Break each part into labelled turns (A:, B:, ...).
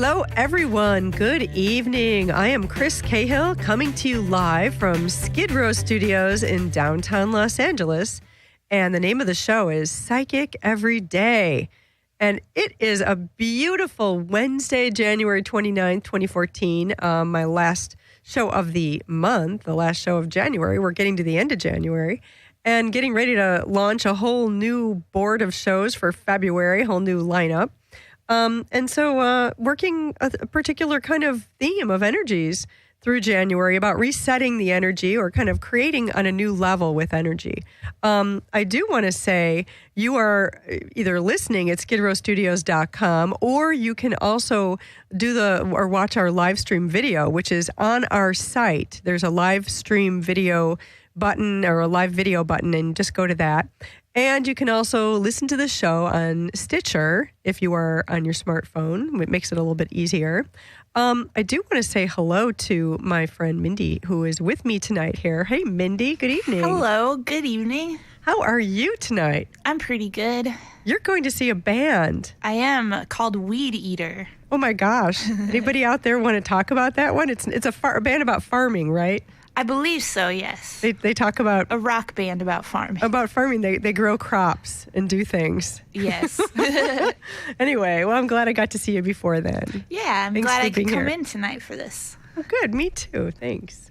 A: Hello, everyone. Good evening. I am Chris Cahill coming to you live from Skidrow Studios in downtown Los Angeles. And the name of the show is Psychic Every Day. And it is a beautiful Wednesday, January 29th, 2014. My last show of the month, the last show of January. We're getting to the end of January and getting ready to launch a whole new board of shows for February, a whole new lineup. And so working a particular kind of theme of energies through January about resetting the energy or kind of creating on a new level with energy. I do want to say you are either listening at skidrowstudios.com or you can also watch our live stream video, which is on our site. There's a live stream video button or a live video button, and just go to that. And you can also listen to the show on Stitcher if you are on your smartphone. It makes it a little bit easier. I do want to say hello to my friend Mindy, who is with me tonight here. Hey, Mindy, good evening.
B: Hello, good evening.
A: How are you tonight?
B: I'm pretty good.
A: You're going to see a band.
B: I am, called Weed Eater.
A: Oh, my gosh. Anybody out there want to talk about that one? It's a band about farming, right?
B: I believe so, yes.
A: They talk about...
B: A rock band about farming.
A: About farming. They grow crops and do things.
B: Yes.
A: Anyway, well, I'm glad I got to see you before then.
B: Yeah, I'm
A: Thanks
B: glad
A: for
B: I could
A: being
B: come
A: here.
B: in tonight for this.
A: Oh, good. Me too. Thanks.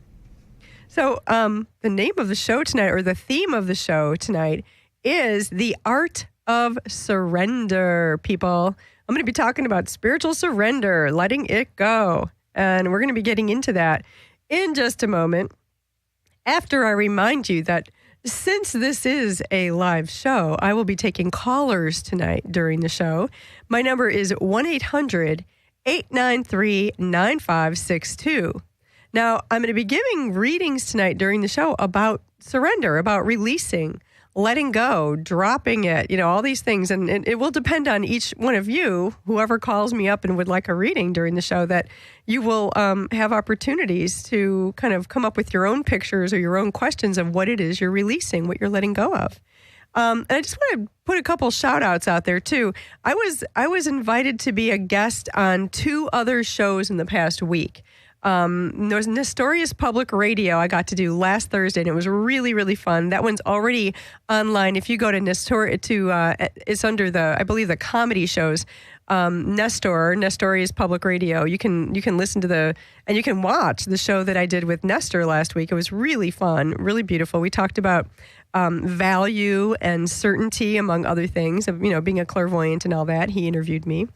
A: So the name of the show tonight, or the theme of the show tonight, is the art of surrender, people. I'm going to be talking about spiritual surrender, letting it go. And we're going to be getting into that in just a moment, after I remind you that since this is a live show, I will be taking callers tonight during the show. My number is 1-800-893-9562. Now, I'm going to be giving readings tonight during the show about surrender, about releasing, letting go, dropping it, all these things. And it will depend on each one of you, whoever calls me up and would like a reading during the show, that you will have opportunities to kind of come up with your own pictures or your own questions of what it is you're releasing, what you're letting go of. And I just want to put a couple shout outs out there too. I was invited to be a guest on 2 other shows in the past week. There's Nestorius Public Radio I got to do last Thursday, and it was really, really fun. That one's already online. If you go to it's under I believe the comedy shows, Nestorius Public Radio. You can listen to and you can watch the show that I did with Nestor last week. It was really fun, really beautiful. We talked about value and certainty, among other things, of being a clairvoyant and all that. He interviewed me.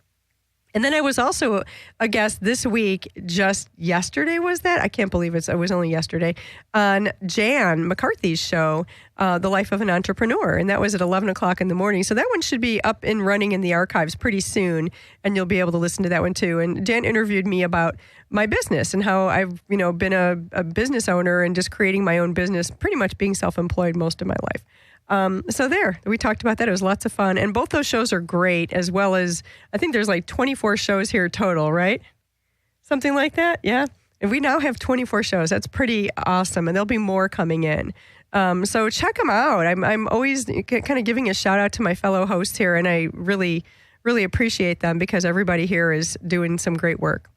A: And then I was also a guest this week, just yesterday was that? I can't believe it was only yesterday, on Jan McCarthy's show, The Life of an Entrepreneur. And that was at 11 o'clock in the morning. So that one should be up and running in the archives pretty soon. And you'll be able to listen to that one too. And Jan interviewed me about my business and how I've, been a business owner and just creating my own business, pretty much being self-employed most of my life. So we talked about that. It was lots of fun. And both those shows are great, as well as, I think there's like 24 shows here total, right? Something like that. Yeah. And we now have 24 shows. That's pretty awesome. And there'll be more coming in. So check them out. I'm always kind of giving a shout out to my fellow hosts here. And I really, really appreciate them because everybody here is doing some great work.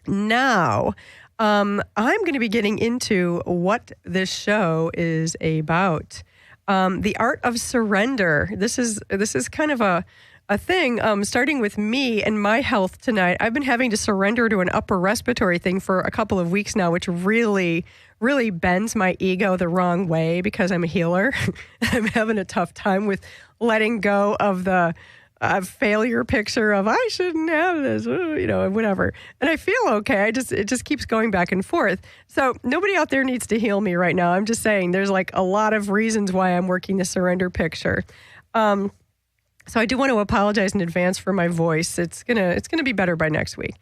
A: Now, I'm going to be getting into what this show is about. The art of surrender. This is kind of a thing, starting with me and my health tonight. I've been having to surrender to an upper respiratory thing for a couple of weeks now, which really, really bends my ego the wrong way because I'm a healer. I'm having a tough time with letting go of the failure picture of I shouldn't have this, whatever. And I feel okay. It just keeps going back and forth. So nobody out there needs to heal me right now. I'm just saying there's like a lot of reasons why I'm working the surrender picture. So I do want to apologize in advance for my voice. It's gonna be better by next week.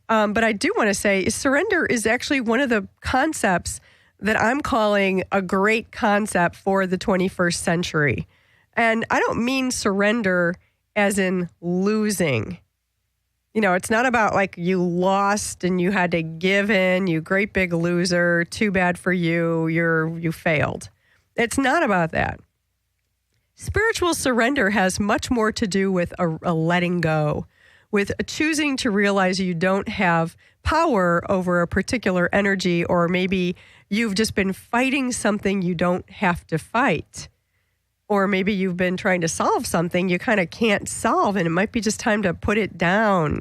A: But I do want to say surrender is actually one of the concepts that I'm calling a great concept for the 21st century. And I don't mean surrender as in losing. It's not about like you lost and you had to give in, you great big loser, too bad for you, you failed. It's not about that. Spiritual surrender has much more to do with a letting go, with choosing to realize you don't have power over a particular energy, or maybe you've just been fighting something you don't have to fight. Or maybe you've been trying to solve something you kind of can't solve, and it might be just time to put it down.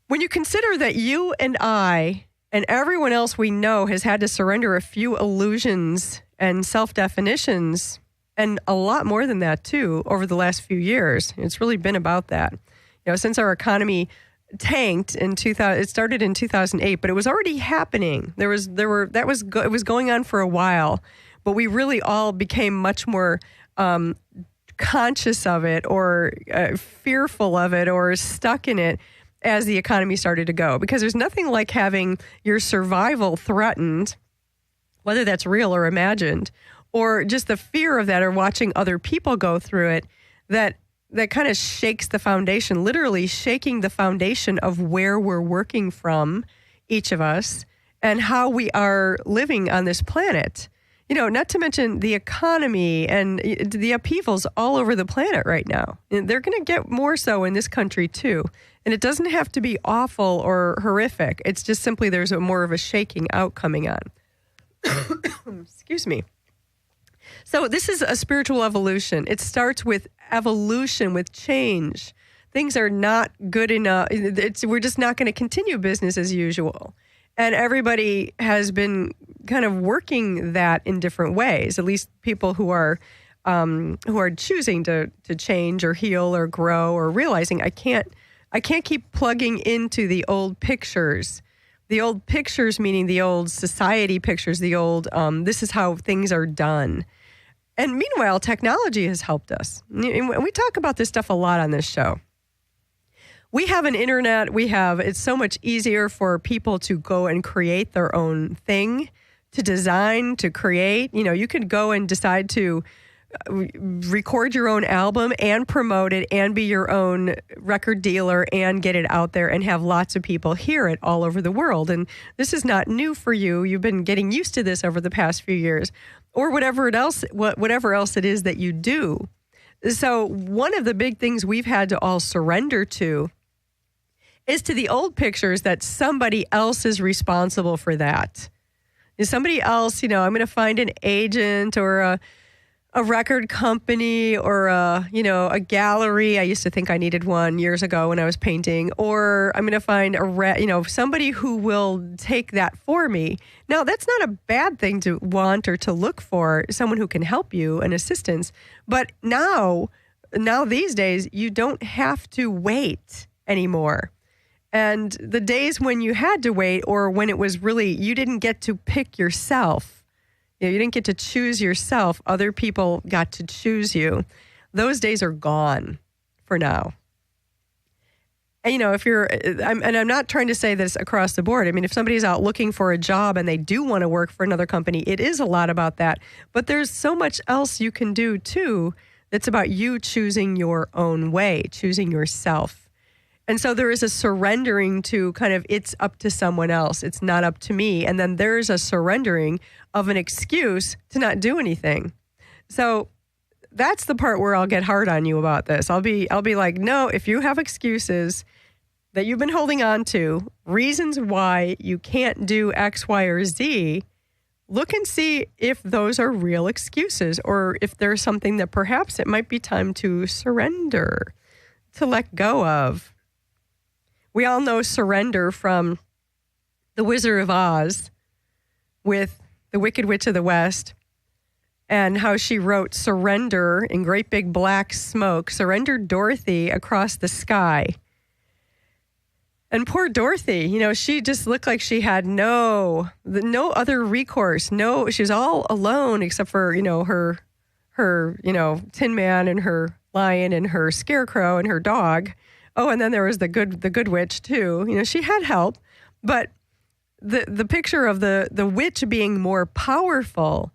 A: When you consider that you and I and everyone else we know has had to surrender a few illusions and self-definitions, and a lot more than that too, over the last few years, it's really been about that. Since our economy tanked in 2000, it started in 2008, but it was already happening. It was going on for a while, but we really all became much more conscious of it, or fearful of it, or stuck in it as the economy started to go. Because there's nothing like having your survival threatened, whether that's real or imagined, or just the fear of that, or watching other people go through it, that kind of shakes the foundation, literally shaking the foundation of where we're working from, each of us, and how we are living on this planet. Not to mention the economy and the upheavals all over the planet right now. And they're going to get more so in this country too. And it doesn't have to be awful or horrific. It's just simply there's more of a shaking out coming on. Excuse me. So this is a spiritual evolution. It starts with evolution, with change. Things are not good enough. We're just not going to continue business as usual. And everybody has been kind of working that in different ways, at least people who are choosing to change or heal or grow, or realizing I can't keep plugging into the old pictures. The old pictures meaning the old society pictures, the old this is how things are done. And meanwhile, technology has helped us. We talk about this stuff a lot on this show. We have an internet. It's so much easier for people to go and create their own thing, to design, to create. You could go and decide to record your own album and promote it and be your own record dealer and get it out there and have lots of people hear it all over the world. And this is not new for you. You've been getting used to this over the past few years, or whatever else it is that you do. So one of the big things we've had to all surrender to is to the old pictures that somebody else is responsible for that. Is somebody else, I'm going to find an agent or a record company or a gallery. I used to think I needed one years ago when I was painting. Or I'm going to find somebody who will take that for me. Now, that's not a bad thing to want or to look for, someone who can help you, an assistance. But now these days, you don't have to wait anymore. And the days when you had to wait, or when it was really, you didn't get to pick yourself. You didn't get to choose yourself. Other people got to choose you. Those days are gone for now. And, I'm not trying to say this across the board. I mean, if somebody's out looking for a job and they do want to work for another company, it is a lot about that. But there's so much else you can do too that's about you choosing your own way, choosing yourself. And so there is a surrendering to kind of, it's up to someone else. It's not up to me. And then there's a surrendering of an excuse to not do anything. So that's the part where I'll get hard on you about this. I'll be like, no, if you have excuses that you've been holding on to, reasons why you can't do X, Y, or Z, look and see if those are real excuses, or if there's something that perhaps it might be time to surrender, to let go of. We all know surrender from The Wizard of Oz with the Wicked Witch of the West, and how she wrote surrender in great big black smoke, surrender Dorothy across the sky. And poor Dorothy, she just looked like she had no other recourse. No, she was all alone except for, her Tin Man and her lion and her scarecrow and her dog. Oh, and then there was the good witch too. She had help, but the picture of the witch being more powerful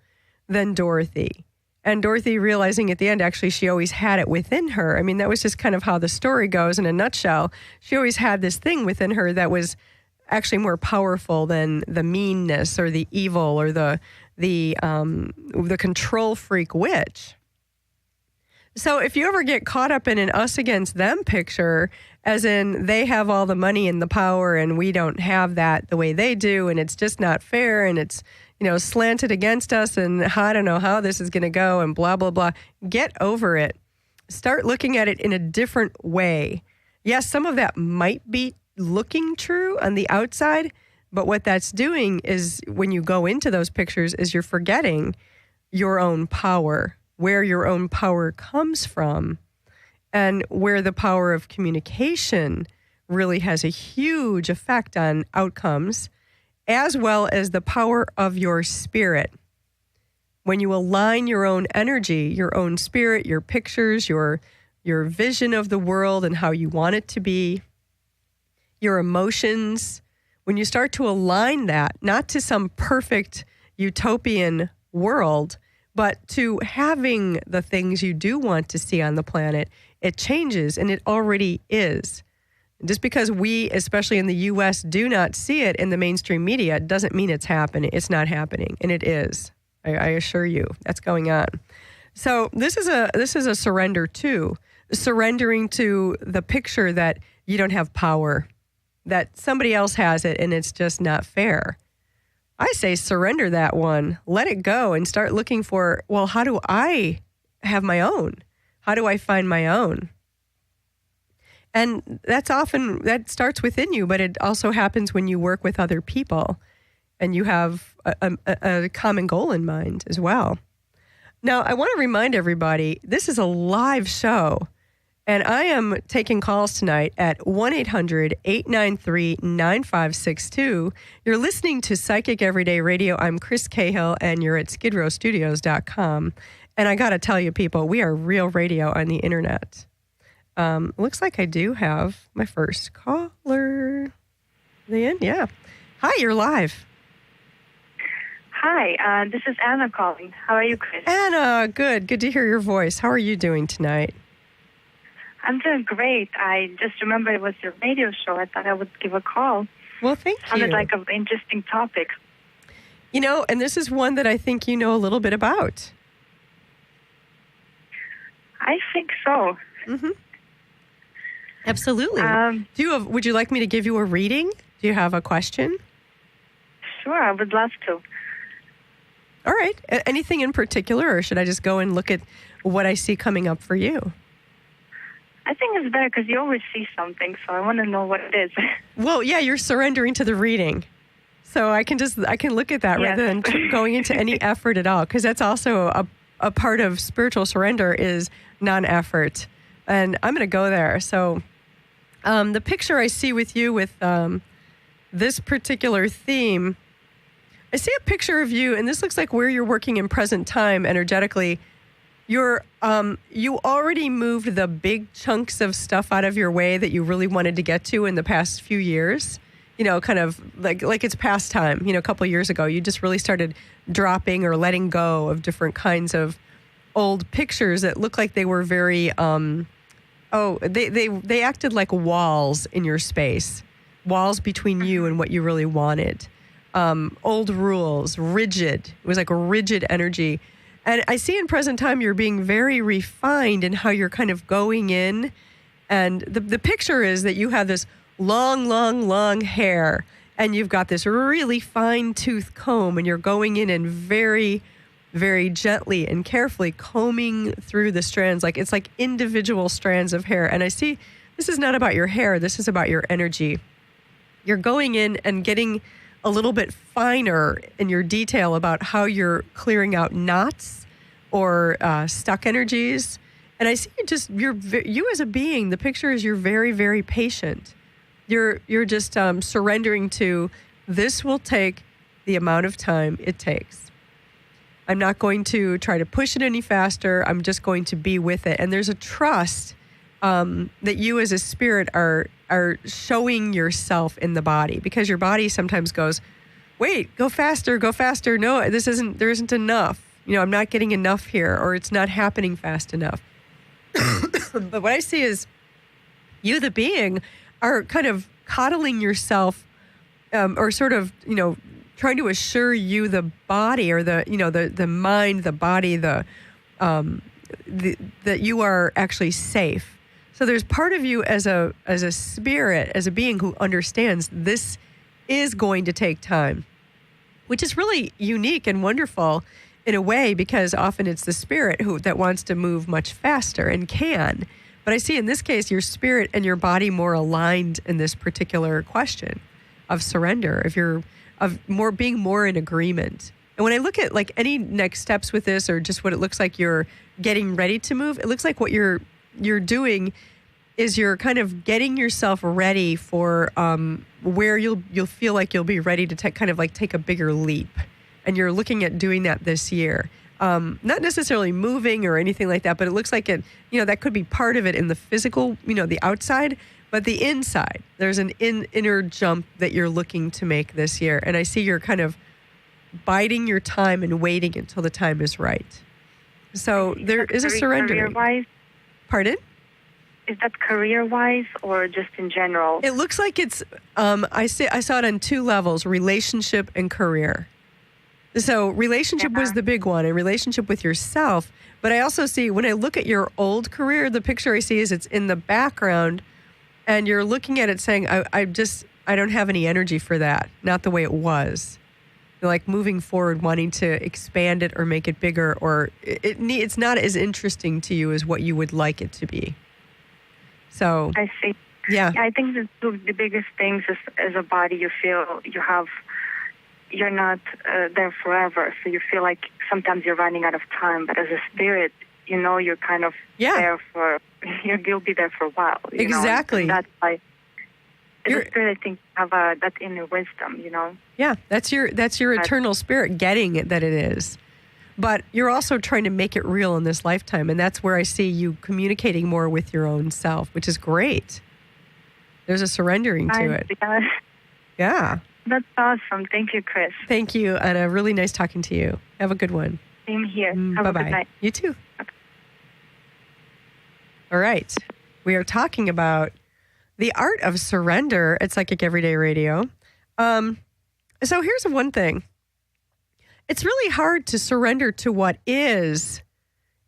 A: than Dorothy, and Dorothy realizing at the end, actually, she always had it within her. I mean, that was just kind of how the story goes in a nutshell. She always had this thing within her that was actually more powerful than the meanness or the evil or the control freak witch. So if you ever get caught up in an us against them picture, as in they have all the money and the power and we don't have that the way they do, and it's just not fair, and it's, slanted against us, and I don't know how this is going to go, and blah, blah, blah. Get over it. Start looking at it in a different way. Yes, some of that might be looking true on the outside, but what that's doing is when you go into those pictures is you're forgetting your own power, where your own power comes from, and where the power of communication really has a huge effect on outcomes, as well as the power of your spirit. When you align your own energy, your own spirit, your pictures, your vision of the world and how you want it to be, your emotions, when you start to align that, not to some perfect utopian world, but to having the things you do want to see on the planet, it changes, and it already is. Just because we, especially in the U.S., do not see it in the mainstream media doesn't mean it's happening. It's not happening, and it is. I assure you, that's going on. So this is a surrender too, surrendering to the picture that you don't have power, that somebody else has it, and it's just not fair. I say surrender that one, let it go, and start looking for, well, how do I have my own? How do I find my own? And that starts within you, but it also happens when you work with other people and you have a common goal in mind as well. Now, I want to remind everybody, this is a live show, and I am taking calls tonight at 1-800-893-9562. You're listening to Psychic Everyday Radio. I'm Chris Cahill, and you're at skidrowstudios.com. And I got to tell you, people, we are real radio on the internet. Looks like I do have my first caller. The end, yeah. Hi, you're live.
C: Hi, this is Anna calling. How are you, Chris?
A: Anna, good. Good to hear your voice. How are you doing tonight?
C: I'm doing great. I just remember it was your radio show. I thought I would give a call.
A: Well, thank you.
C: Sounded like an interesting topic.
A: And this is one that I think you know a little bit about.
C: I think so.
A: Mm-hmm. Absolutely. Would you like me to give you a reading? Do you have a question?
C: Sure, I would love to.
A: All right. Anything in particular, or should I just go and look at what I see coming up for you?
C: I think it's better because you always see something, so I want to know what it is.
A: Well, yeah, you're surrendering to the reading. So I can look at that rather than going into any effort at all, because that's also a part of spiritual surrender is non-effort. And I'm going to go there. So the picture I see with you with this particular theme, I see a picture of you, and this looks like where you're working in present time energetically. You already moved the big chunks of stuff out of your way that you really wanted to get to in the past few years. Kind of like it's past time. A couple of years ago, you just really started dropping or letting go of different kinds of old pictures that look like they were very, they acted like walls in your space, walls between you and what you really wanted. Old rules, rigid. It was like a rigid energy. And I see in present time you're being very refined in how you're kind of going in. And the picture is that you have this long hair, and you've got this really fine tooth comb, and you're going in and very, very gently and carefully combing through the strands. Like it's like individual strands of hair. And I see this is not about your hair. This is about your energy. You're going in and getting a little bit finer in your detail about how you're clearing out knots or stuck energies. And I see you as a being, the picture is you're very, very patient. You're just surrendering to this will take the amount of time it takes. I'm not going to try to push it any faster. I'm just going to be with it. And there's a trust that you as a spirit are showing yourself in the body, because your body sometimes goes, wait, go faster. No, there isn't enough. I'm not getting enough here, or it's not happening fast enough. But what I see is you, the being, are kind of coddling yourself, or sort of, trying to assure you, the body, or the mind, the body, the that you are actually safe. So there's part of you as a spirit, as a being who understands this is going to take time, which is really unique and wonderful in a way, because often it's the spirit that wants to move much faster and can. But I see in this case your spirit and your body more aligned in this particular question of surrender, of being more in agreement. And when I look at like any next steps with this, or just what it looks like you're getting ready to move, it looks like what you're doing is you're kind of getting yourself ready for where you'll feel like you'll be ready to take a bigger leap. And you're looking at doing that this year. Not necessarily moving or anything like that, but it looks like that could be part of it in the physical, the outside, but the inside. There's an inner jump that you're looking to make this year. And I see you're kind of biding your time and waiting until the time is right. So there is a surrender.
C: Career-wise?
A: Pardon?
C: Is that career-wise or just in general?
A: It looks like it's, I saw it on two levels, relationship and career. So relationship was the big one, and relationship with yourself. But I also see, when I look at your old career, the picture I see is it's in the background, and you're looking at it saying, I don't have any energy for that. Not the way it was. Like moving forward, wanting to expand it or make it bigger, or it's not as interesting to you as what you would like it to be. So
C: I see.
A: Yeah.
C: I think the biggest things is, as a body, you feel you're not there forever. So you feel like sometimes you're running out of time. But as a spirit, you're kind of there you'll be there for a while.
A: Exactly.
C: And that's why, as a spirit, I think, have that inner wisdom,
A: Yeah, that's your eternal spirit getting it, that it is. But you're also trying to make it real in this lifetime. And that's where I see you communicating more with your own self, which is great. There's a surrendering to it. Yeah.
C: That's awesome. Thank you, Chris.
A: Thank you, Anna. Really nice talking to you. Have a good one.
C: Same here. Have
A: Bye-bye.
C: a good night.
A: You too. Okay. All right. We are talking about the art of surrender at Psychic Everyday Radio. So here's one thing. It's really hard to surrender to what is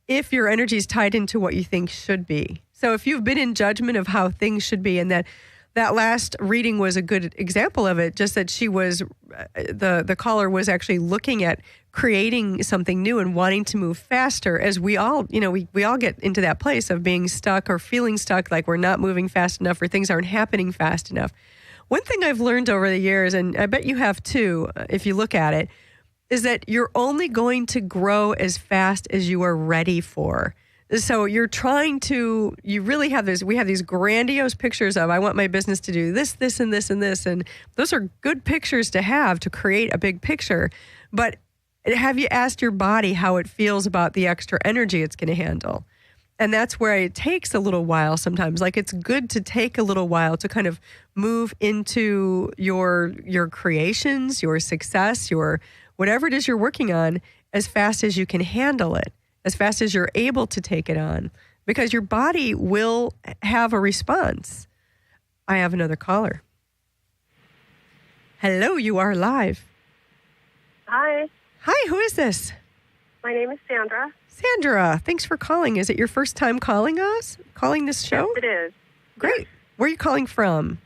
A: if your energy is tied into what you think should be. So if you've been in judgment of how things should be, and that last reading was a good example of it, just that she was, the caller was actually looking at creating something new and wanting to move faster, as we all, we all get into that place of being stuck or feeling stuck, like we're not moving fast enough or things aren't happening fast enough. One thing I've learned over the years, and I bet you have too, if you look at it, is that you're only going to grow as fast as you are ready for. So you really have we have these grandiose pictures of, I want my business to do this, this, and this, and this. And those are good pictures to have to create a big picture. But have you asked your body how it feels about the extra energy it's going to handle? And that's where it takes a little while sometimes. Like, it's good to take a little while to kind of move into your creations, your success, your whatever it is you're working on, as fast as you can handle it, as fast as you're able to take it on, because your body will have a response. I have another caller. Hello, you are live.
D: Hi.
A: Hi, who is this?
D: My name is Sandra.
A: Sandra, thanks for calling. Is it your first time calling this show?
D: Yes, it is.
A: Great.
D: Yes.
A: Where are you calling from?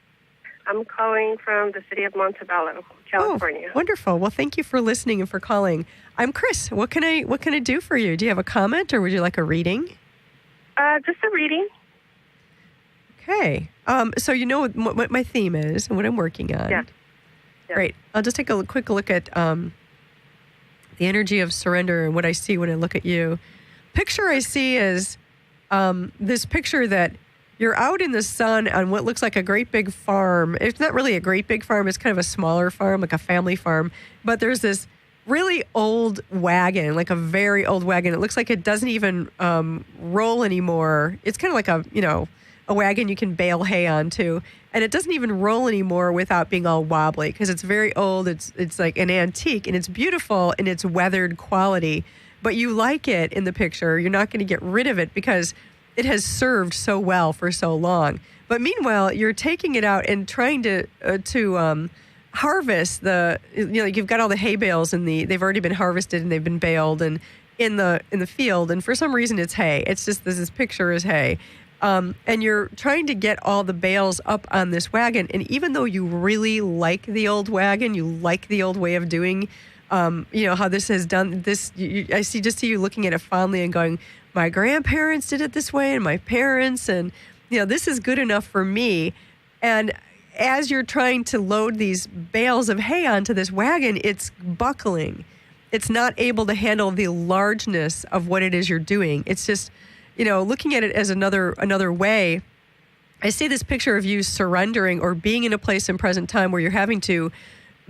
D: I'm calling from the city of Montebello, California.
A: Oh, wonderful. Well, thank you for listening and for calling. I'm Chris. What can I do for you? Do you have a comment, or would you like a reading?
D: Just a reading.
A: Okay. So you know what my theme is and what I'm working on.
D: Yeah.
A: Great. I'll just take a quick look at the energy of surrender and what I see when I look at you. Picture I see is this picture that you're out in the sun on what looks like a great big farm. It's not really a great big farm. It's kind of a smaller farm, like a family farm. But there's this really old wagon, like a very old wagon. It looks like it doesn't even roll anymore. It's kind of like a wagon you can bale hay onto. And it doesn't even roll anymore without being all wobbly, because it's very old. It's like an antique, and it's beautiful in its weathered quality. But you like it in the picture. You're not going to get rid of it because it has served so well for so long. But meanwhile, you're taking it out and trying to harvest you've got all the hay bales they've already been harvested and they've been baled, and in the field, and for some reason it's hay. It's just this picture is hay. And you're trying to get all the bales up on this wagon. And even though you really like the old wagon, you like the old way of doing, how this has done this. I see you looking at it fondly and going, my grandparents did it this way and my parents. And, this is good enough for me. And as you're trying to load these bales of hay onto this wagon, it's buckling. It's not able to handle the largeness of what it is you're doing. It's just, looking at it as another way, I see this picture of you surrendering or being in a place in present time where you're having to,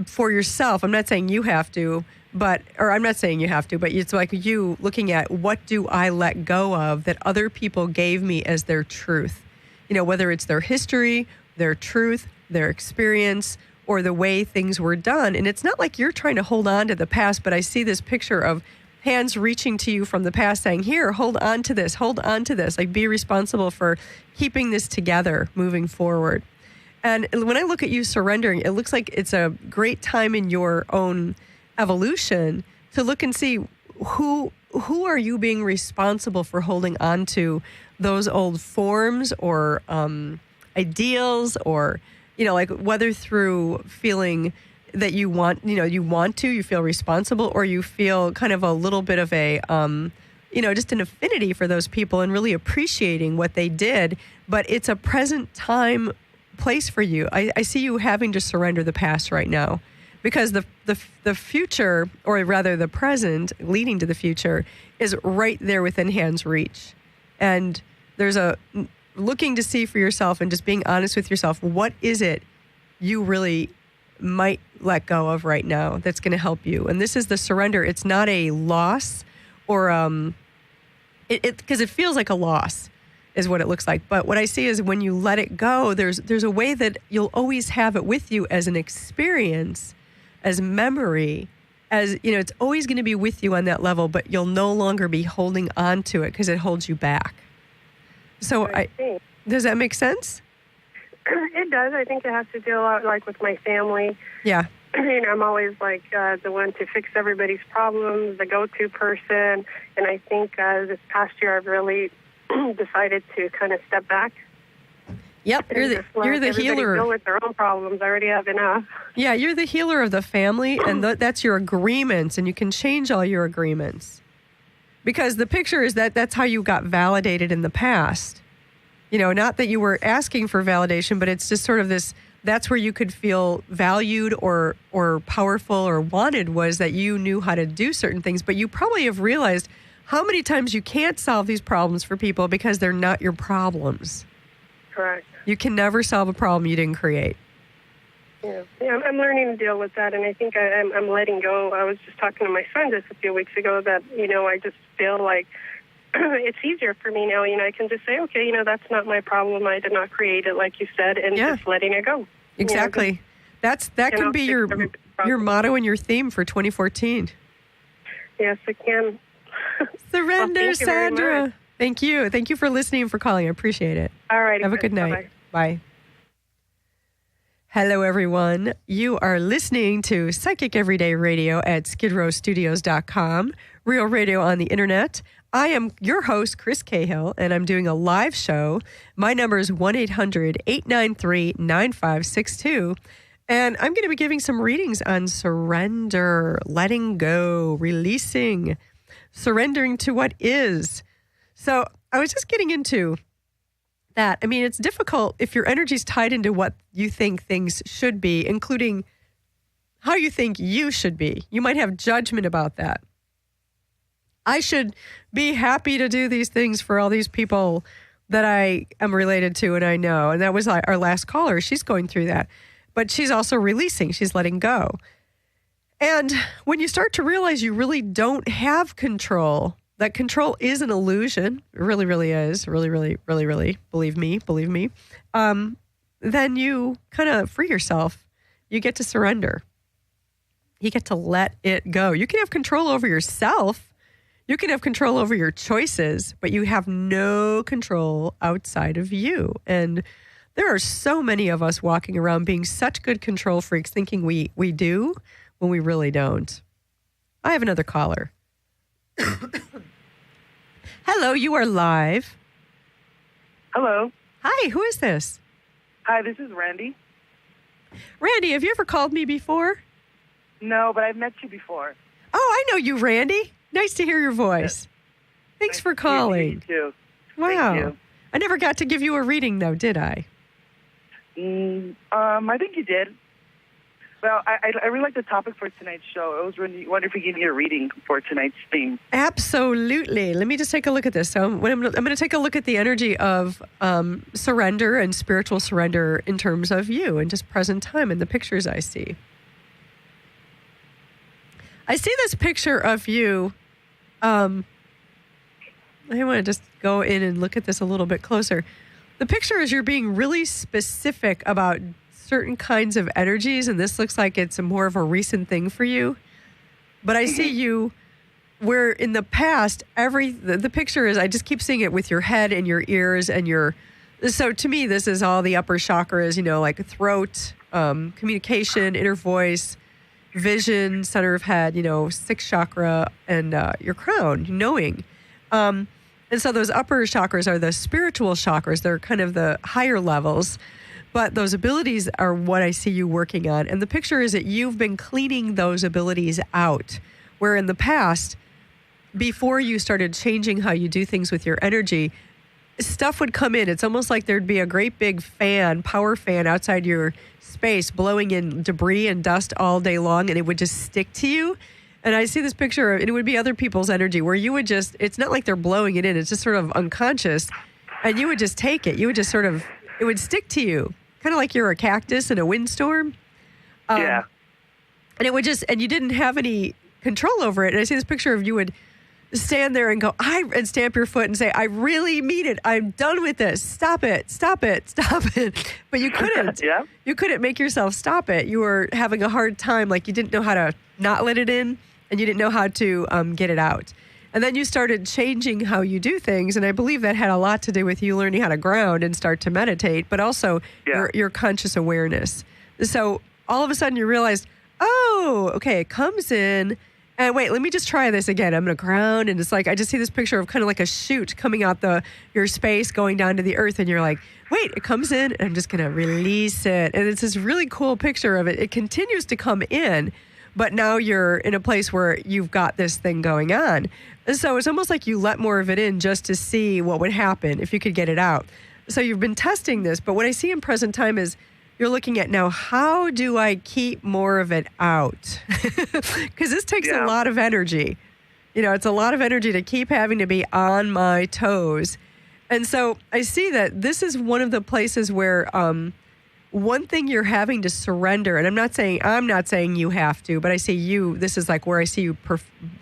A: for yourself, I'm not saying you have to, but it's like you looking at what do I let go of that other people gave me as their truth? Whether it's their history, their truth, their experience, or the way things were done. And it's not like you're trying to hold on to the past, but I see this picture of hands reaching to you from the past saying, here, hold on to this, like be responsible for keeping this together moving forward. And when I look at you surrendering, it looks like it's a great time in your own evolution to look and see who are you being responsible for holding on to those old forms or ideals, or, like whether through feeling that you feel responsible, or you feel kind of a little bit of a, just an affinity for those people and really appreciating what they did. But it's a present time place for you. I see you having to surrender the past right now, because the future, or rather the present leading to the future, is right there within hand's reach. And there's a looking to see for yourself and just being honest with yourself, what is it you really might let go of right now that's going to help you? And this is the surrender. It's not a loss, or because it feels like a loss is what it looks like. But what I see is when you let it go, there's a way that you'll always have it with you as an experience, as memory, as, it's always going to be with you on that level, but you'll no longer be holding on to it because it holds you back. So does that make sense?
D: It does. I think it has to do a lot, like, with my family.
A: Yeah.
D: I'm always like the one to fix everybody's problems, the go-to person. And I think this past year I've really decided to kind of step back.
A: Yep, you're the healer.
D: Deal with their own problems. I already have enough.
A: Yeah, you're the healer of the family, and that's your agreements, and you can change all your agreements. Because the picture is that's how you got validated in the past. Not that you were asking for validation, but it's just sort of this, that's where you could feel valued or powerful or wanted, was that you knew how to do certain things. But you probably have realized how many times you can't solve these problems for people because they're not your problems.
D: Correct.
A: You can never solve a problem you didn't create.
D: Yeah, I'm learning to deal with that, and I think I'm letting go. I was just talking to my son just a few weeks ago that, I just feel like it's easier for me now. I can just say, okay, that's not my problem. I did not create it, like you said, and just letting it go.
A: Exactly. That can be your motto and your theme for 2014.
D: Yes, it can.
A: Surrender,
D: well,
A: Sandra. Thank you. Thank you for listening and for calling. I appreciate it.
D: All right.
A: Have a good night.
D: Bye-bye.
A: Bye. Hello, everyone. You are listening to Psychic Everyday Radio at skidrowstudios.com, real radio on the internet. I am your host, Chris Cahill, and I'm doing a live show. My number is 1-800-893-9562, and I'm going to be giving some readings on surrender, letting go, releasing, surrendering to what is. So I was just getting into that. I mean, it's difficult if your energy's tied into what you think things should be, including how you think you should be. You might have judgment about that. I should be happy to do these things for all these people that I am related to and I know. And that was our last caller. She's going through that. But she's also releasing. She's letting go. And when you start to realize you really don't have control, that control is an illusion, it really, really is, really, really, really, really, believe me, then you kind of free yourself. You get to surrender. You get to let it go. You can have control over yourself. You can have control over your choices, but you have no control outside of you. And there are so many of us walking around being such good control freaks, thinking we do when we really don't. I have another caller. Hello, you are live.
E: Hello.
A: Hi, who is this?
E: Hi, this is Randy.
A: Randy, have you ever called me before?
E: No, but I've met you before.
A: Oh, I know you, Randy. Nice to hear your voice. Thanks for calling.
E: You too.
A: Wow.
E: Thank you.
A: I never got to give you a reading, though, did I?
E: I think you did. Well, I really like the topic for tonight's show. I was really wondering if you give me a reading for tonight's theme.
A: Absolutely. Let me just take a look at this. So I'm going to take a look at the energy of surrender and spiritual surrender in terms of you and just present time and the pictures I see. I see this picture of you. I want to just go in and look at this a little bit closer. The picture is you're being really specific about certain kinds of energies, and this looks like it's more of a recent thing for you. But I see you where in the past, the picture is, I just keep seeing it with your head and your ears and so to me, this is all the upper chakras, like throat, communication, inner voice, vision, center of head, sixth chakra, and your crown, knowing. And so those upper chakras are the spiritual chakras. They're kind of the higher levels. But those abilities are what I see you working on. And the picture is that you've been cleaning those abilities out. Where in the past, before you started changing how you do things with your energy, stuff would come in. It's almost like there'd be a great big power fan outside your space blowing in debris and dust all day long, and it would just stick to you. And I see this picture, and it would be other people's energy where you would just, it's not like they're blowing it in. It's just sort of unconscious. And you would just take it. You would just sort of, it would stick to you. Kind of like you're a cactus in a windstorm.
E: Yeah.
A: And it would just, and you didn't have any control over it. And I see this picture of you would stand there and go, and stamp your foot and say, I really mean it. I'm done with this. Stop it. Stop it. Stop it. But you couldn't.
E: Yeah.
A: You couldn't make yourself stop it. You were having a hard time. Like you didn't know how to not let it in, and you didn't know how to get it out. And then you started changing how you do things. And I believe that had a lot to do with you learning how to ground and start to meditate, but also your conscious awareness. So all of a sudden you realized, oh, okay, it comes in. And wait, let me just try this again. I'm going to ground. And it's like, I just see this picture of kind of like a chute coming out your space, going down to the earth. And you're like, wait, it comes in and I'm just going to release it. And it's this really cool picture of it. It continues to come in, but now you're in a place where you've got this thing going on. And so it's almost like you let more of it in just to see what would happen if you could get it out. So you've been testing this, but what I see in present time is you're looking at now, how do I keep more of it out? Because this takes a lot of energy. It's a lot of energy to keep having to be on my toes. And so I see that this is one of the places where one thing you're having to surrender, and I'm not saying you have to, but I say this is like where I see you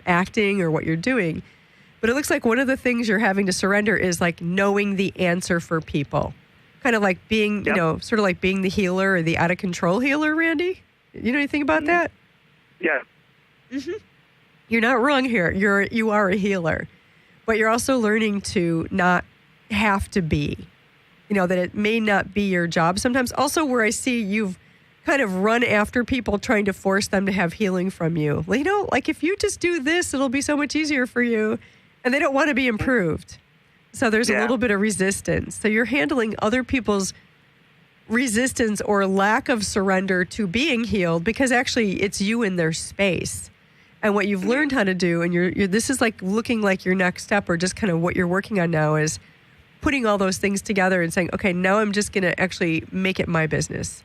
A: acting or what you're doing. But it looks like one of the things you're having to surrender is like knowing the answer for people. Kind of like being, sort of like being the healer or the out of control healer, Randy. You know anything about that?
E: Yeah.
A: Mm-hmm. You're not wrong here. You are a healer, but you're also learning to not have to be. That it may not be your job sometimes. Also, where I see you've kind of run after people trying to force them to have healing from you. Like if you just do this, it'll be so much easier for you. And they don't want to be improved. So there's a little bit of resistance. So you're handling other people's resistance or lack of surrender to being healed because actually it's you in their space. And what you've learned how to do, and this is like looking like your next step or just kind of what you're working on now is putting all those things together and saying, okay, now I'm just going to actually make it my business.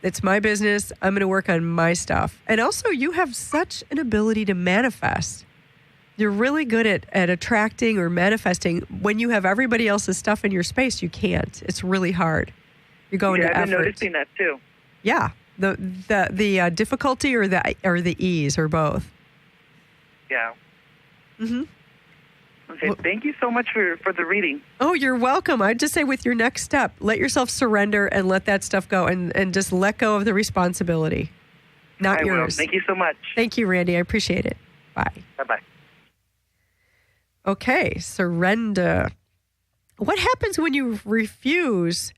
A: It's my business. I'm going to work on my stuff. And also you have such an ability to manifest. You're really good at attracting or manifesting. When you have everybody else's stuff in your space, you can't. It's really hard. You're going to effort.
E: I've been noticing that too.
A: Yeah. The difficulty or the ease or both.
E: Yeah.
A: Mm-hmm.
E: Okay, thank you so much for the reading.
A: Oh, you're welcome. I'd just say with your next step, let yourself surrender and let that stuff go and just let go of the responsibility. Not yours.
E: Will. Thank you so much.
A: Thank you, Randy. I appreciate it. Bye.
E: Bye-bye.
A: Okay, surrender. What happens when you refuse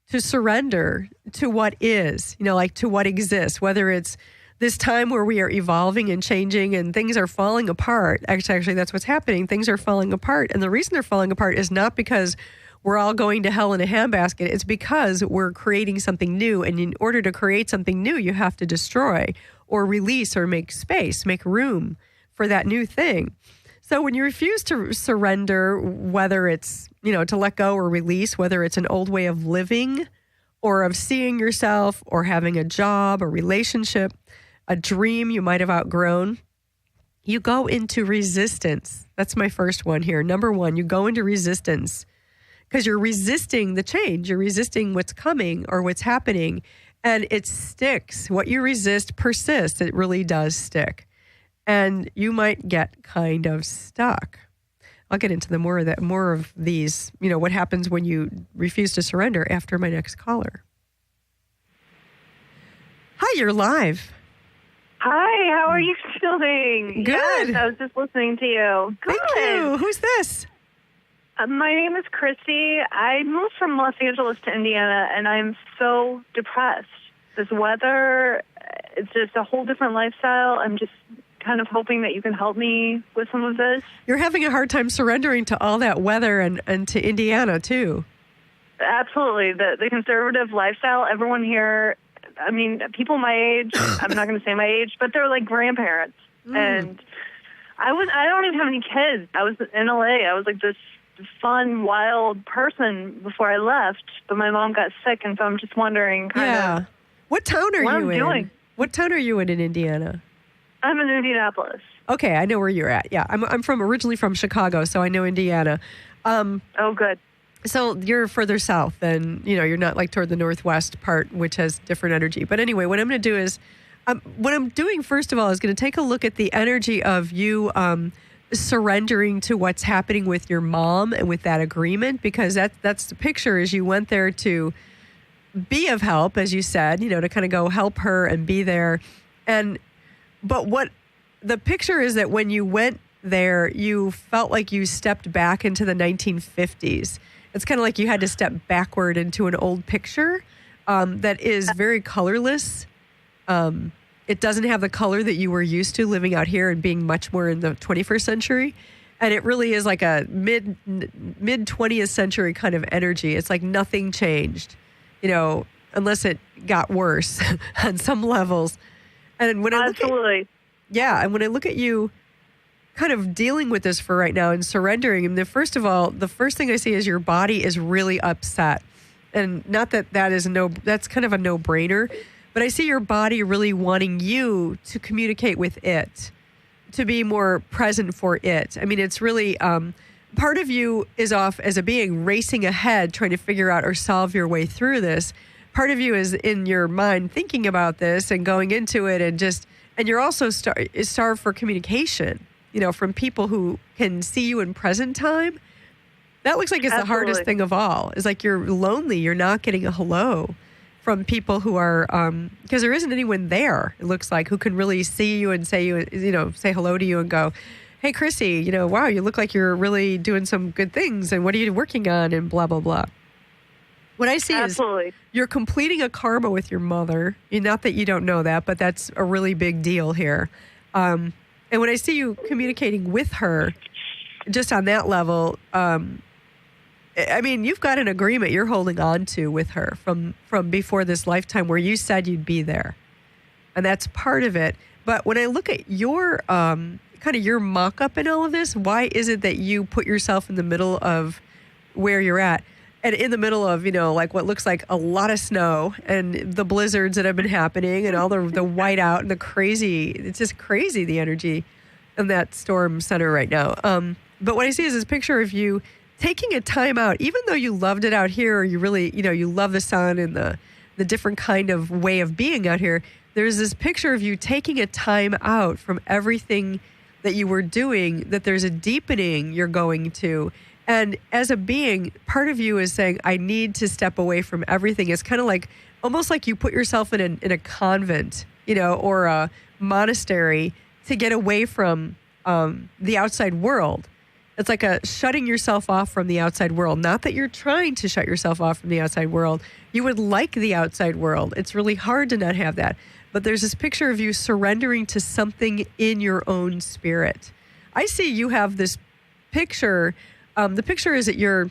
A: to surrender to what is, like to what exists, whether it's this time where we are evolving and changing and things are falling apart. Actually, that's what's happening. Things are falling apart. And the reason they're falling apart is not because we're all going to hell in a handbasket. It's because we're creating something new. And in order to create something new, you have to destroy or release or make space, make room for that new thing. So when you refuse to surrender, whether it's, to let go or release, whether it's an old way of living or of seeing yourself or having a job, a relationship, a dream you might have outgrown, you go into resistance. That's my first one here. Number one, you go into resistance because you're resisting the change. You're resisting what's coming or what's happening, and it sticks. What you resist persists. It really does stick. And you might get kind of stuck. I'll get into more of these, what happens when you refuse to surrender after my next caller. Hi, you're live.
F: Hi, how are you feeling?
A: Good.
F: Yes, I was just listening to you. Good.
A: Thank you. Who's this?
F: My name is Christy. I moved from Los Angeles to Indiana, and I'm so depressed. This weather, it's just a whole different lifestyle. I'm just kind of hoping that you can help me with some of this.
A: You're having a hard time surrendering to all that weather and to Indiana, too.
F: Absolutely. The conservative lifestyle, everyone here, I mean, people my age, I'm not going to say my age, but they're like grandparents. And I don't even have any kids. I was in LA. I was like this fun, wild person before I left, but my mom got sick, and so I'm just wondering kind of
A: what town are
F: what
A: you
F: I'm
A: in?
F: doing.
A: What town are you in Indiana?
F: I'm in Indianapolis.
A: Okay, I know where you're at. Yeah, I'm originally from Chicago, so I know Indiana.
F: Oh, good.
A: So you're further south than, you're not like toward the northwest part, which has different energy. But anyway, what I'm going to do is, what I'm doing first of all is going to take a look at the energy of you surrendering to what's happening with your mom and with that agreement, because that's the picture is you went there to be of help, as you said, to kind of go help her and be there. But what the picture is that when you went there, you felt like you stepped back into the 1950s. It's kind of like you had to step backward into an old picture that is very colorless. It doesn't have the color that you were used to living out here and being much more in the 21st century. And it really is like a mid 20th century kind of energy. It's like nothing changed, unless it got worse on some levels. And when I look and when I look at you kind of dealing with this for right now and surrendering, and first of all, the first thing I see is your body is really upset. And not that that's kind of a no-brainer, but I see your body really wanting you to communicate with it, to be more present for it. I mean, it's really, part of you is off as a being racing ahead, trying to figure out or solve your way through this. Part of you is in your mind thinking about this and going into it and you're also starved for communication, from people who can see you in present time. That looks like it's the hardest thing of all. It's like you're lonely. You're not getting a hello from people who are, because there isn't anyone there, it looks like, who can really see you and say hello to you and go, hey, Chrissy, wow, you look like you're really doing some good things. And what are you working on? And blah, blah, blah. What I see is you're completing a karma with your mother. Not that you don't know that, but that's a really big deal here. And when I see you communicating with her, just on that level, I mean, you've got an agreement you're holding on to with her from before this lifetime where you said you'd be there. And that's part of it. But when I look at your kind of your mock-up in all of this, why is it that you put yourself in the middle of where you're at? And in the middle of, like what looks like a lot of snow and the blizzards that have been happening and all the whiteout and it's just crazy, the energy in that storm center right now. But what I see is this picture of you taking a time out, even though you loved it out here, or you really, you love the sun and the different kind of way of being out here. There's this picture of you taking a time out from everything that you were doing, that there's a deepening you're going to. And as a being, part of you is saying, I need to step away from everything. It's kind of like, almost like you put yourself in a convent, or a monastery to get away from the outside world. It's like a shutting yourself off from the outside world. Not that you're trying to shut yourself off from the outside world. You would like the outside world. It's really hard to not have that. but there's this picture of you surrendering to something in your own spirit. I see you have this picture. The picture is that you're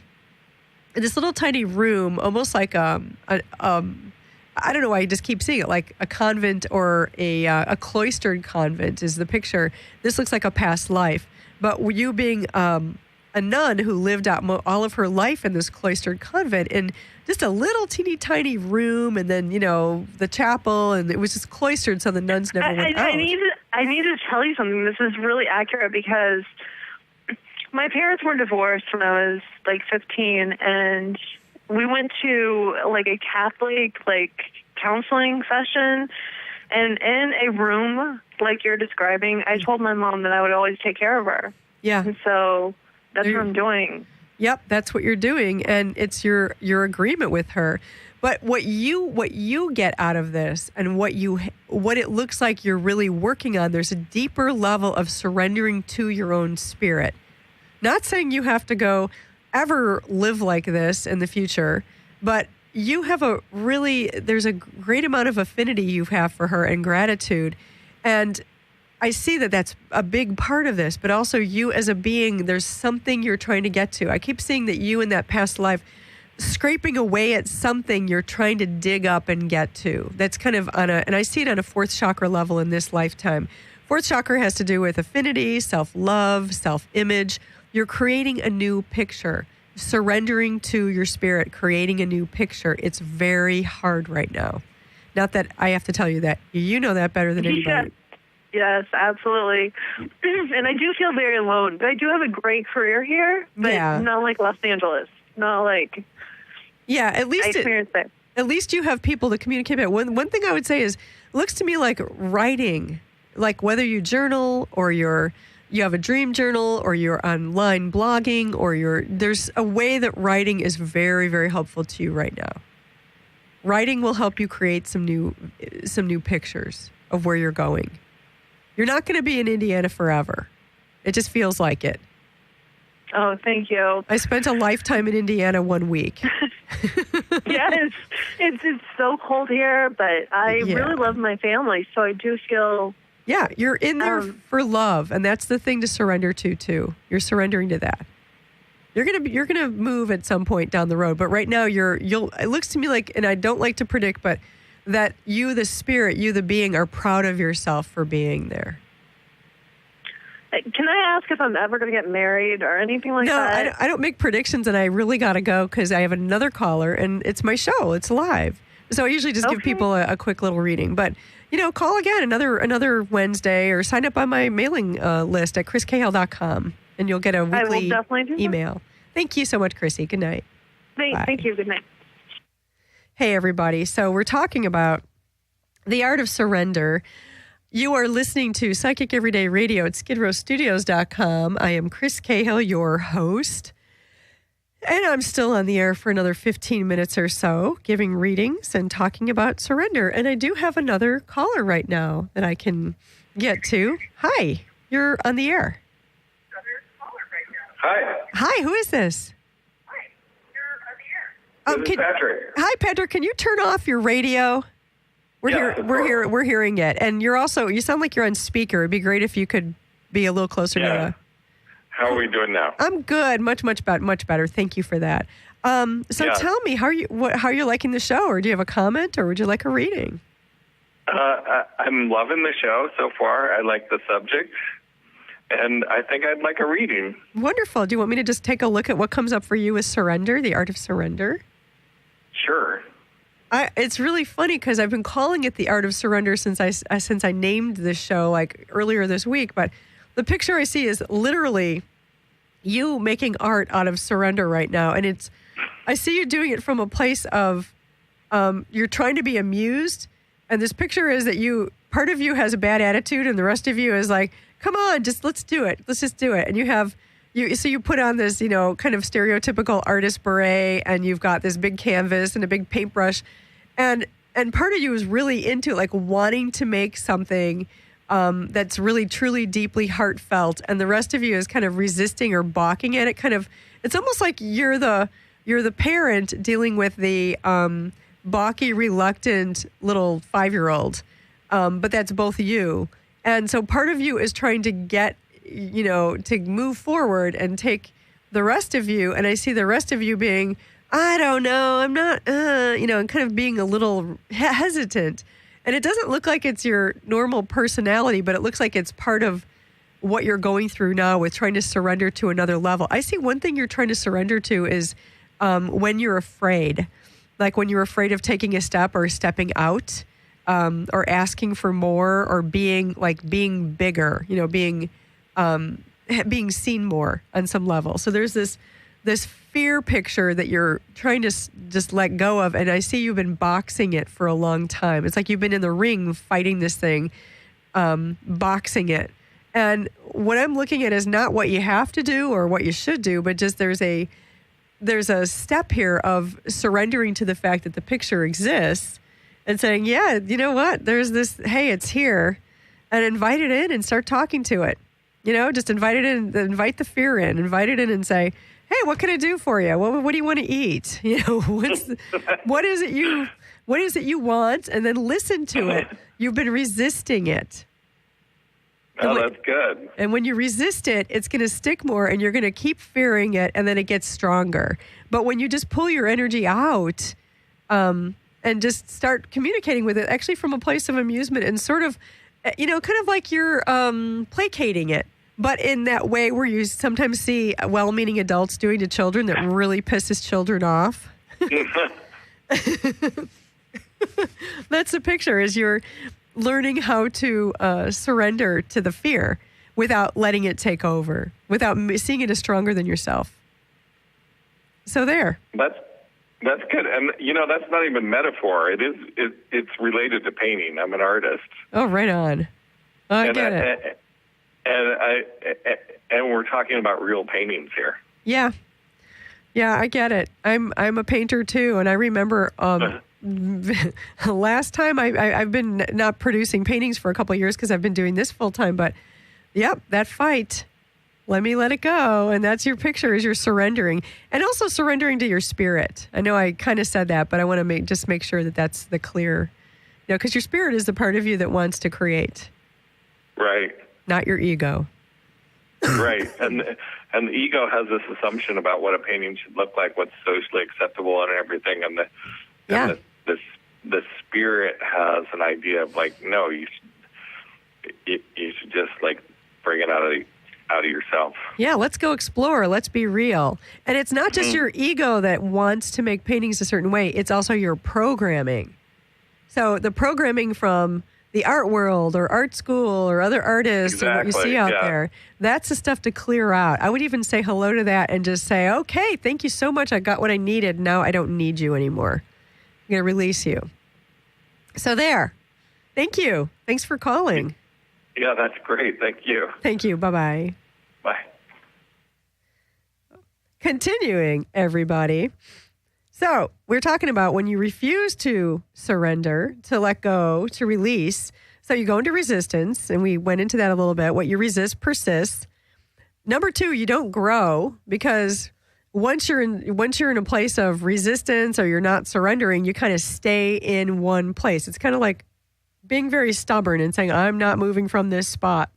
A: in this little tiny room, almost like I don't know why I just keep seeing it, like a convent or a cloistered convent is the picture. This looks like a past life. But you being a nun who lived out all of her life in this cloistered convent in just a little teeny tiny room, and then, the chapel, and it was just cloistered so the nuns never went out.
F: I need to tell you something. This is really accurate because my parents were divorced when I was like 15, and we went to like a Catholic counseling session, and in a room like you're describing, I told my mom that I would always take care of her.
A: Yeah.
F: And so that's what I'm doing.
A: Yep, that's what you're doing, and it's your agreement with her. But what you get out of this, and what it looks like you're really working on, there's a deeper level of surrendering to your own spirit. Not saying you have to go ever live like this in the future, but you have there's a great amount of affinity you have for her and gratitude. And I see that that's a big part of this, but also you as a being, there's something you're trying to get to. I keep seeing that you in that past life, scraping away at something you're trying to dig up and get to. That's kind of and I see it on a fourth chakra level in this lifetime. Fourth chakra has to do with affinity, self-love, self-image. You're creating a new picture, surrendering to your spirit, creating a new picture. It's very hard right now. Not that I have to tell you that. You know that better than anybody.
F: Yes, absolutely. And I do feel very alone, but I do have a great career here, but not like Los Angeles. Not like
A: at least you have people to communicate with. One thing I would say is, it looks to me like writing, like whether you journal or you have a dream journal or you're online blogging or there's a way that writing is very, very helpful to you right now. Writing will help you create some new pictures of where you're going. You're not going to be in Indiana forever. It just feels like it.
F: Oh, thank you.
A: I spent a lifetime in Indiana 1 week.
F: Yes, it's so cold here, but I really love my family, so I do feel...
A: Yeah, you're in there for love, and that's the thing to surrender to too. You're surrendering to that. You're gonna move at some point down the road, but right now it looks to me like, and I don't like to predict, but that you, the spirit, you, the being, are proud of yourself for being there.
F: Can I ask if I'm ever going to get married or anything like that?
A: No, I don't make predictions, and I really got to go because I have another caller, and it's my show. It's live. So I usually just give people a quick little reading. But, call again another Wednesday or sign up on my mailing list at chriscahill.com, and you'll get a weekly email. Thank you so much, Chrissy. Good night.
F: Thank you. Good night.
A: Hey, everybody. So we're talking about the art of surrender. You are listening to Psychic Everyday Radio at skidrowstudios.com. I am Chris Cahill, your host. And I'm still on the air for another 15 minutes or so, giving readings and talking about surrender. And I do have another caller right now that I can get to. Hi, you're on the air. Hi, who is this?
G: This is Patrick.
A: Hi, Patrick. Can you turn off your radio? We're hearing it, and you sound like you're on speaker. It'd be great if you could be a little closer to the.
G: How are we doing now?
A: I'm good, much better. Thank you for that. Tell me, how are you liking the show, or do you have a comment, or would you like a reading?
G: I'm loving the show so far. I like the subject, and I think I'd like a reading.
A: Wonderful. Do you want me to just take a look at what comes up for you with surrender, the art of surrender?
G: Sure.
A: It's really funny because I've been calling it the art of surrender since I named this show like earlier this week. But the picture I see is literally you making art out of surrender right now, and I see you doing it from a place of you're trying to be amused, and this picture is that part of you has a bad attitude, and the rest of you is like, come on, let's do it, let's just do it, and you put on this kind of stereotypical artist beret, and you've got this big canvas and a big paintbrush. And part of you is really into like wanting to make something that's really, truly, deeply heartfelt, and the rest of you is kind of resisting or balking at it. It's almost like you're the parent dealing with the balky, reluctant little 5-year-old. but that's both you. And so part of you is trying to get, to move forward and take the rest of you. And I see the rest of you being, I don't know, I'm not, and kind of being a little hesitant. And it doesn't look like it's your normal personality, but it looks like it's part of what you're going through now with trying to surrender to another level. I see one thing you're trying to surrender to is when you're afraid, like when you're afraid of taking a step or stepping out, or asking for more, or being bigger, being seen more on some level. So there's this fear picture that you're trying to just let go of. And I see you've been boxing it for a long time. It's like you've been in the ring fighting this thing, boxing it. And what I'm looking at is not what you have to do or what you should do, but just there's a step here of surrendering to the fact that the picture exists and saying, yeah, you know what? There's this, hey, it's here, and invite it in and start talking to it. Just invite it in, invite the fear in, invite it in and say, hey, what can I do for you? What do you want to eat? What is it you want? And then listen to it. You've been resisting it.
G: Oh, that's good.
A: And when you resist it, it's going to stick more, and you're going to keep fearing it, and then it gets stronger. But when you just pull your energy out, and just start communicating with it, actually from a place of amusement and sort of, kind of like you're placating it, but in that way where you sometimes see well-meaning adults doing to children that really pisses children off. That's the picture, is you're learning how to surrender to the fear without letting it take over, without seeing it as stronger than yourself. So there.
G: That's good. And, that's not even metaphor. It's related to painting. I'm an artist.
A: Oh, right on. I get it.
G: And we're talking about real paintings here.
A: Yeah. Yeah, I get it. I'm a painter too. And I remember last time I've been not producing paintings for a couple of years because I've been doing this full time. But yep, that fight. Let me let it go. And that's your picture, is you're surrendering. And also surrendering to your spirit. I know I kind of said that, but I want to make sure that that's the clear, because your spirit is the part of you that wants to create.
G: Right.
A: Not your ego.
G: Right. And the ego has this assumption about what a painting should look like, what's socially acceptable and everything. And the spirit has an idea of no, you should just bring it out of yourself.
A: Yeah, let's go explore. Let's be real. And it's not just your ego that wants to make paintings a certain way. It's also your programming. So the programming from the art world or art school or other artists and what you see out there, that's the stuff to clear out. I would even say hello to that and just say, okay, thank you so much. I got what I needed. Now I don't need you anymore. I'm going to release you. So there. Thank you. Thanks for calling.
G: Yeah, that's great. Thank you.
A: Thank you. Bye-bye.
G: Bye.
A: Continuing, everybody. So we're talking about when you refuse to surrender, to let go, to release. So you go into resistance, and we went into that a little bit. What you resist persists. Number 2, you don't grow, because once you're in a place of resistance or you're not surrendering, you kind of stay in one place. It's kind of like being very stubborn and saying, I'm not moving from this spot.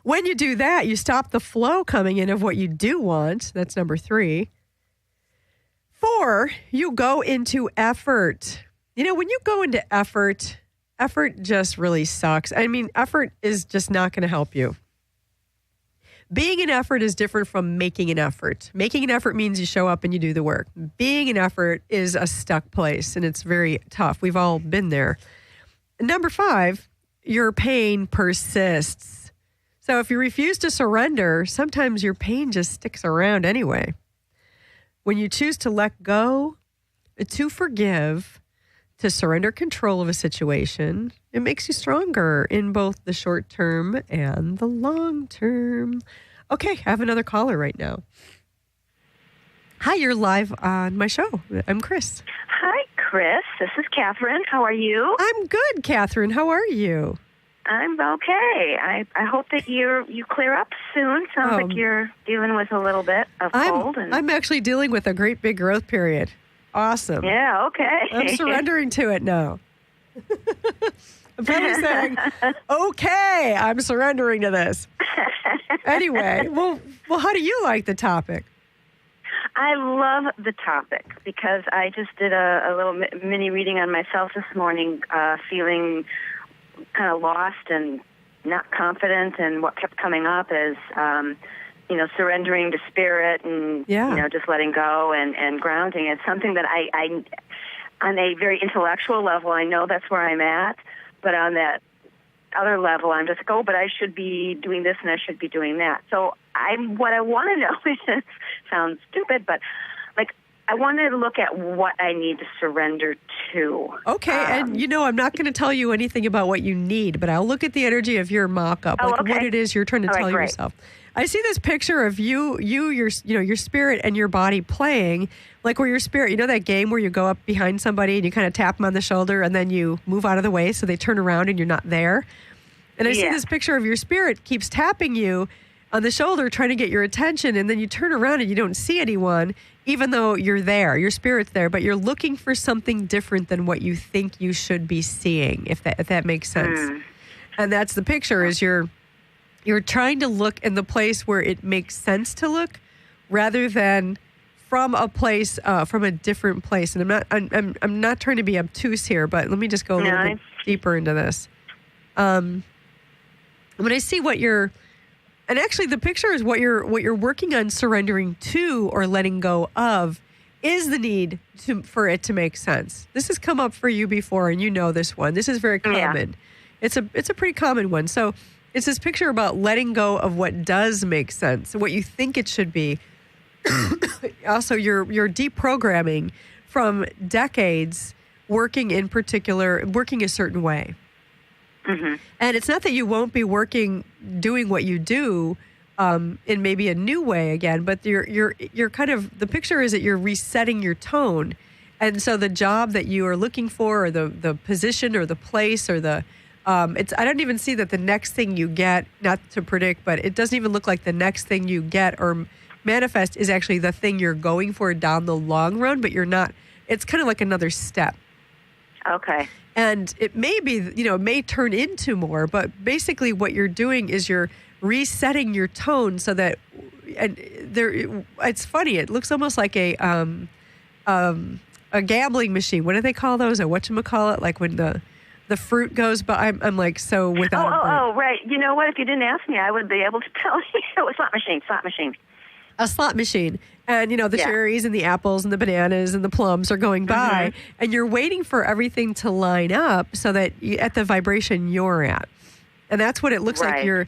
A: When you do that, you stop the flow coming in of what you do want. That's number 3. 4, you go into effort. When you go into effort just really sucks. I mean, effort is just not going to help you. Being an effort is different from making an effort. Making an effort means you show up and you do the work. Being an effort is a stuck place, and it's very tough. We've all been there. Number 5, your pain persists. So if you refuse to surrender, sometimes your pain just sticks around anyway. When you choose to let go, to forgive, to surrender control of a situation, it makes you stronger in both the short term and the long term. Okay, I have another caller right now. Hi, you're live on my show. I'm Chris.
H: Hi, Chris. This is Catherine. How are you?
A: I'm good, Catherine. How are you?
H: I'm okay. I hope that you clear up soon. Sounds like you're dealing with a little bit of cold.
A: I'm actually dealing with a great big growth period. Awesome.
H: Yeah, okay.
A: I'm surrendering to it now. Billy's saying, okay, I'm surrendering to this. Anyway, well, how do you like the topic?
H: I love the topic because I just did a little mini reading on myself this morning, feeling kind of lost and not confident, and what kept coming up is, surrendering to spirit and, just letting go and grounding. It's something that I, on a very intellectual level, I know that's where I'm at, but on that other level, I'm just but I should be doing this and I should be doing that. So what I want to know is, sounds stupid, but I wanted to look at what I need to surrender to.
A: Okay, and I'm not going to tell you anything about what you need, but I'll look at the energy of your mock-up, what it is you're trying to tell yourself. I see this picture of your spirit and your body playing, like where your spirit, that game where you go up behind somebody and you kind of tap them on the shoulder and then you move out of the way so they turn around and you're not there. And I see this picture of your spirit keeps tapping you on the shoulder trying to get your attention, and then you turn around and you don't see anyone, even though you're there. Your spirit's there, but you're looking for something different than what you think you should be seeing, if that makes sense. And that's the picture, is you're trying to look in the place where it makes sense to look, rather than from a place, from a different place. And I'm not trying to be obtuse here, but let me just go a little bit deeper into this. When I see what you're, and actually the picture is what you're working on surrendering to or letting go of, is the need for it to make sense. This has come up for you before, and you know this one. This is very common. It's a pretty common one. So it's this picture about letting go of what does make sense, what you think it should be. Also, you're deprogramming from decades working a certain way. Mm-hmm. And it's not that you won't be doing what you do in maybe a new way again, but you're kind of, the picture is that you're resetting your tone. And so the job that you are looking for, or the position or the place or I don't even see that the next thing you get, not to predict, but it doesn't even look like the next thing you get or manifest is actually the thing you're going for down the long run, but you're not, it's kind of like another step.
H: Okay.
A: And it may be, it may turn into more, but basically what you're doing is you're resetting your tone so that, it's funny, it looks almost like a gambling machine. What do they call those? Or whatchamacallit? Like when the fruit goes, but I'm like, so without.
H: Oh, right. You know what? If you didn't ask me, I would be able to tell you. Slot machine.
A: A slot machine. And, the cherries and the apples and the bananas and the plums are going by, and you're waiting for everything to line up so that at the vibration you're at. And that's what it looks like you're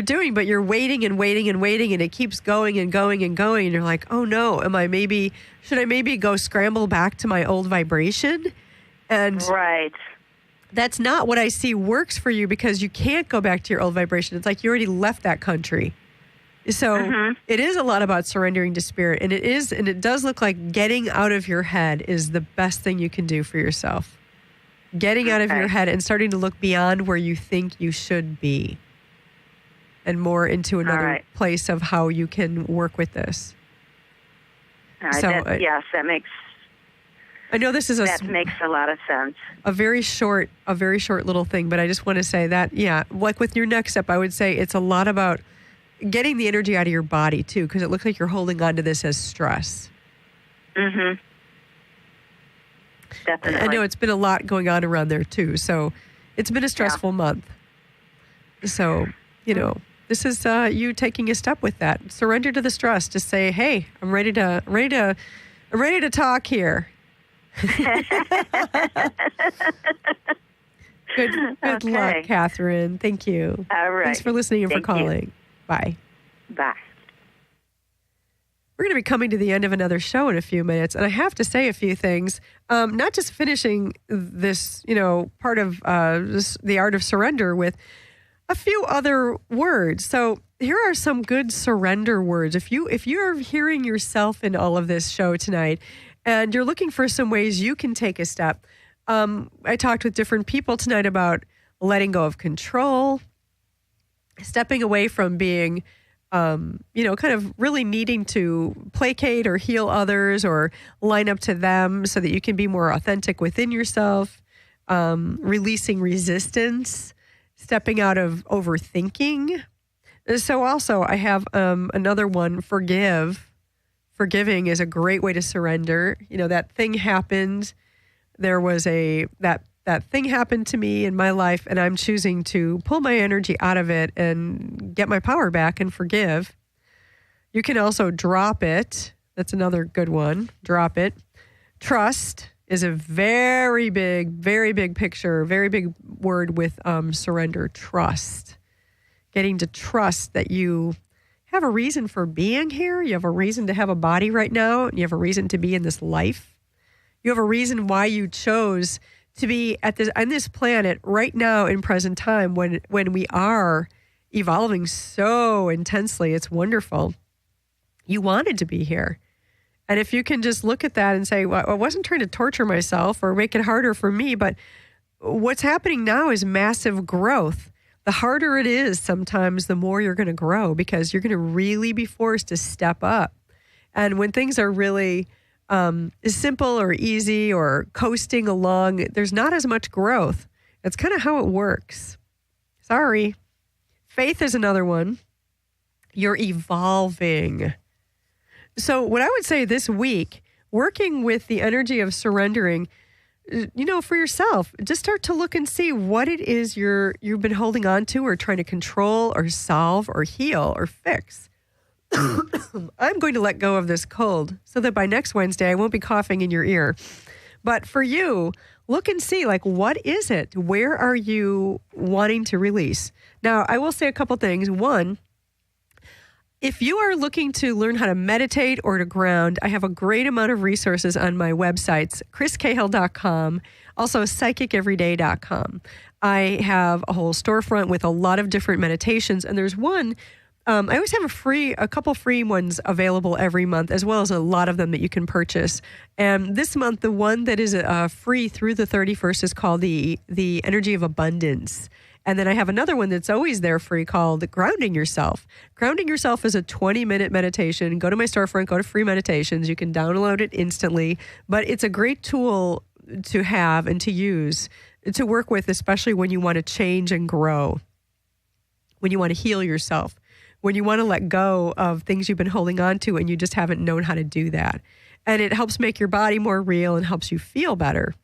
A: doing, but you're waiting and waiting and waiting, and it keeps going and going and going. And you're like, oh no, should I maybe go scramble back to my old vibration? And that's not what I see works for you, because you can't go back to your old vibration. It's like you already left that country. So it is a lot about surrendering to spirit, and it does look like getting out of your head is the best thing you can do for yourself. Getting out of your head and starting to look beyond where you think you should be, and more into another place of how you can work with this.
H: All right. So that makes.
A: I know this is
H: that makes a lot of sense.
A: A very short little thing, but I just want to say that, like with your next step, I would say it's a lot about getting the energy out of your body too, because it looks like you're holding on to this as stress.
H: Mm-hmm. Definitely.
A: I know it's been a lot going on around there too, so it's been a stressful month. So, this is you taking a step with that. Surrender to the stress. Just say, "Hey, I'm ready to talk here." Good luck, Catherine. Thank you.
H: All right.
A: Thanks for listening and for calling.
H: You.
A: Bye.
H: Bye.
A: We're going to be coming to the end of another show in a few minutes, and I have to say a few things. Not just finishing this, part of the art of surrender with a few other words. So here are some good surrender words. If you're hearing yourself in all of this show tonight, and you're looking for some ways you can take a step, I talked with different people tonight about letting go of control, stepping away from being, kind of really needing to placate or heal others or line up to them so that you can be more authentic within yourself. releasing resistance, stepping out of overthinking. So also I have another one, forgive. Forgiving is a great way to surrender. That thing happened. There was that thing happened to me in my life, and I'm choosing to pull my energy out of it and get my power back and forgive. You can also drop it. That's another good one. Drop it. Trust is a very big picture, very big word with surrender. Trust. Getting to trust that you have a reason for being here. You have a reason to have a body right now. You have a reason to be in this life. You have a reason why you chose to be on this planet right now in present time when we are evolving so intensely. It's wonderful. You wanted to be here. And if you can just look at that and say, well, I wasn't trying to torture myself or make it harder for me, but what's happening now is massive growth. The harder it is, sometimes the more you're going to grow, because you're going to really be forced to step up. And when things are really simple or easy or coasting along, there's not as much growth. That's kind of how it works. Sorry. Faith is another one. You're evolving. So what I would say this week, working with the energy of surrendering, for yourself, just start to look and see what it is you've been holding on to or trying to control or solve or heal or fix. I'm going to let go of this cold so that by next Wednesday I won't be coughing in your ear. But for you, look and see, what is it? Where are you wanting to release? Now, I will say a couple things. One, if you are looking to learn how to meditate or to ground, I have a great amount of resources on my websites, chriscahill.com, also psychiceveryday.com. I have a whole storefront with a lot of different meditations, and there's one, I always have a couple free ones available every month, as well as a lot of them that you can purchase. And this month, the one that is free through the 31st is called the Energy of Abundance. And then I have another one that's always there free called Grounding Yourself. Grounding Yourself is a 20-minute meditation. Go to my storefront, go to free meditations. You can download it instantly. But it's a great tool to have and to use, to work with, especially when you want to change and grow, when you want to heal yourself, when you want to let go of things you've been holding on to and you just haven't known how to do that. And it helps make your body more real and helps you feel better.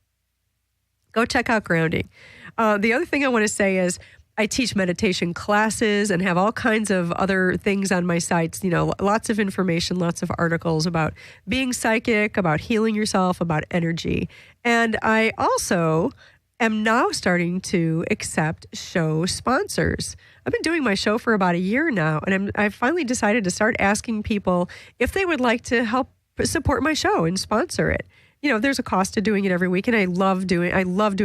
A: Go check out Grounding. The other thing I want to say is I teach meditation classes and have all kinds of other things on my sites, lots of information, lots of articles about being psychic, about healing yourself, about energy. And I also am now starting to accept show sponsors. I've been doing my show for about a year now, and I've finally decided to start asking people if they would like to help support my show and sponsor it. There's a cost to doing it every week, and I love doing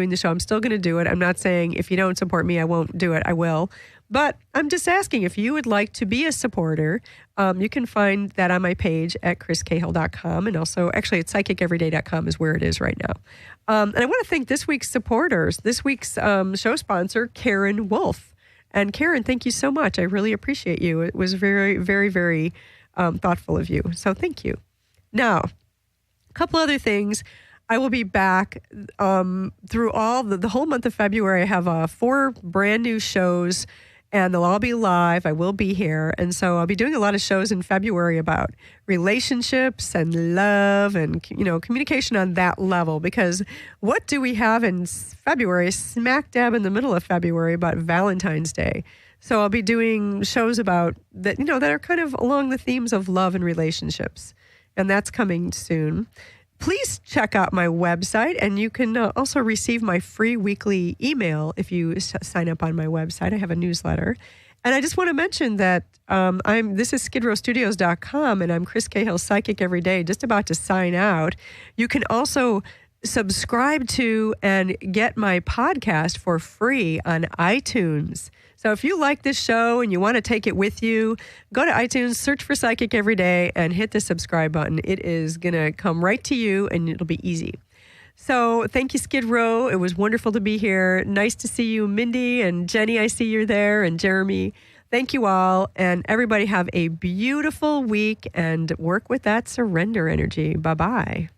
A: the show. I'm still going to do it. I'm not saying if you don't support me, I won't do it. I will. But I'm just asking if you would like to be a supporter. You can find that on my page at chriscahill.com, and also actually at psychiceveryday.com is where it is right now. And I want to thank this week's supporters. This week's show sponsor, Karen Wolf. And Karen, thank you so much. I really appreciate you. It was very, very, very thoughtful of you. So thank you. Now, a couple other things. I will be back through all the whole month of February. I have 4 brand new shows, and they'll all be live. I will be here. And so I'll be doing a lot of shows in February about relationships and love and, communication on that level. Because what do we have in February, smack dab in the middle of February, about Valentine's Day? So I'll be doing shows about that, that are kind of along the themes of love and relationships. And that's coming soon. Please check out my website, and you can also receive my free weekly email if you sign up on my website. I have a newsletter. And I just want to mention that this is skidrowstudios.com, and I'm Chris Cahill, Psychic Every Day, just about to sign out. You can also subscribe to and get my podcast for free on iTunes. So if you like this show and you want to take it with you, go to iTunes, search for Psychic Every Day, and hit the subscribe button. It is going to come right to you, and it'll be easy. So thank you, Skidrow. It was wonderful to be here. Nice to see you, Mindy and Jenny. I see you're there, and Jeremy. Thank you all, and everybody have a beautiful week and work with that surrender energy. Bye-bye.